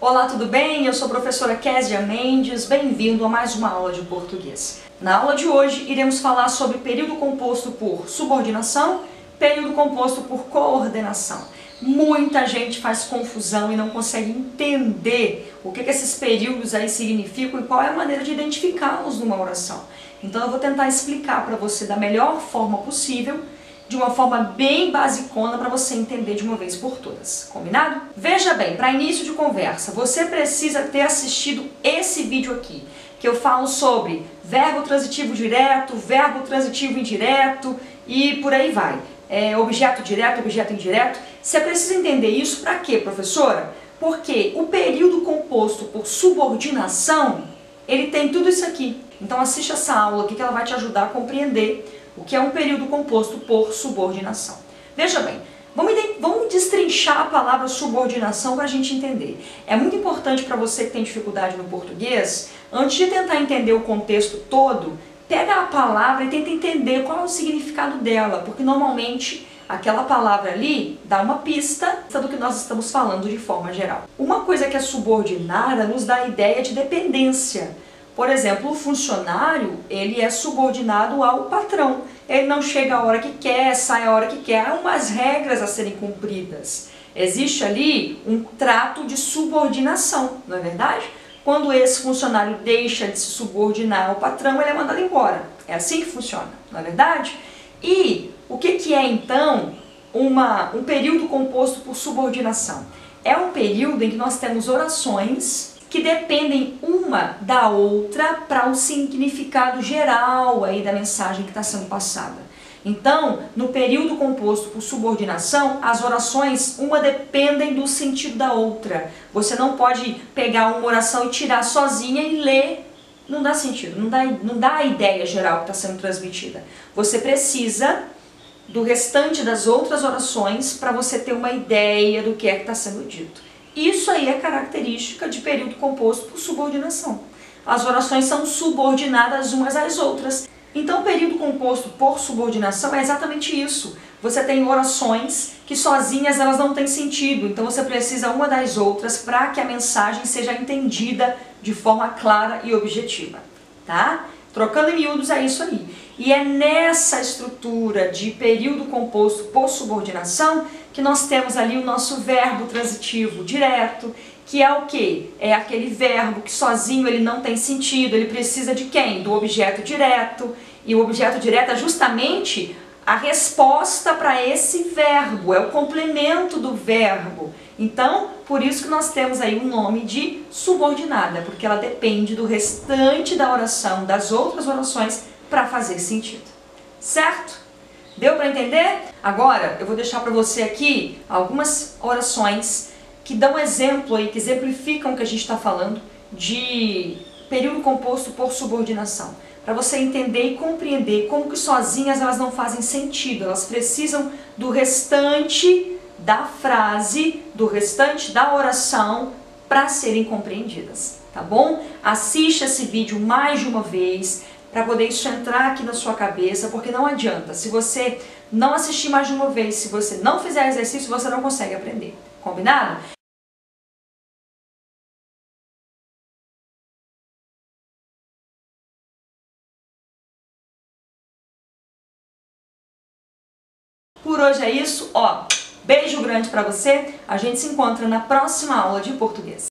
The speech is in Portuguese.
Olá, tudo bem? Eu sou a professora Késia Mendes, bem-vindo a mais uma aula de português. Na aula de hoje, iremos falar sobre período composto por subordinação, período composto por coordenação. Muita gente faz confusão e não consegue entender o que esses períodos aí significam e qual é a maneira de identificá-los numa oração. Então eu vou tentar explicar para você da melhor forma possível, de uma forma bem basicona para você entender de uma vez por todas. Combinado? Veja bem, para início de conversa, você precisa ter assistido esse vídeo aqui, que eu falo sobre verbo transitivo direto, verbo transitivo indireto e por aí vai. Objeto direto, objeto indireto. Você precisa entender isso para quê, professora? Porque o período composto por subordinação, ele tem tudo isso aqui. Então assiste essa aula aqui que ela vai te ajudar a compreender o que é um período composto por subordinação. Veja bem, vamos destrinchar a palavra subordinação para a gente entender. É muito importante para você que tem dificuldade no português, antes de tentar entender o contexto todo, pega a palavra e tenta entender qual é o significado dela, porque normalmente aquela palavra ali dá uma pista do que nós estamos falando de forma geral. Uma coisa que é subordinada nos dá a ideia de dependência. Por exemplo, o funcionário, ele é subordinado ao patrão. Ele não chega a hora que quer, sai a hora que quer. Há umas regras a serem cumpridas. Existe ali um trato de subordinação, não é verdade? Quando esse funcionário deixa de se subordinar ao patrão, ele é mandado embora. É assim que funciona, não é verdade? E o que é então um período composto por subordinação? É um período em que nós temos orações que dependem uma da outra para um significado geral aí da mensagem que está sendo passada. Então, no período composto por subordinação, as orações, uma dependem do sentido da outra. Você não pode pegar uma oração e tirar sozinha e ler. Não dá sentido, não dá a ideia geral que está sendo transmitida. Você precisa do restante das outras orações para você ter uma ideia do que é que está sendo dito. Isso aí é característica de período composto por subordinação. As orações são subordinadas umas às outras. Então, o período composto por subordinação é exatamente isso. Você tem orações que sozinhas elas não têm sentido. Então, você precisa uma das outras para que a mensagem seja entendida de forma clara e objetiva. Tá? Trocando em miúdos é isso aí. E é nessa estrutura de período composto por subordinação que nós temos ali o nosso verbo transitivo direto, que é o quê? É aquele verbo que sozinho ele não tem sentido, ele precisa de quem? Do objeto direto. E o objeto direto é justamente a resposta para esse verbo, é o complemento do verbo. Então, por isso que nós temos aí o nome de subordinada, porque ela depende do restante da oração, das outras orações, para fazer sentido. Certo? Deu para entender? Agora, eu vou deixar para você aqui algumas orações que dão exemplo aí, que exemplificam o que a gente está falando de período composto por subordinação. Para você entender e compreender como que sozinhas elas não fazem sentido, elas precisam do restante da frase, do restante da oração para serem compreendidas, tá bom? Assista esse vídeo mais de uma vez para poder isso entrar aqui na sua cabeça, porque não adianta, se você não assistir mais de uma vez, se você não fizer exercício, você não consegue aprender, combinado? Por hoje é isso, ó, beijo grande para você, a gente se encontra na próxima aula de português.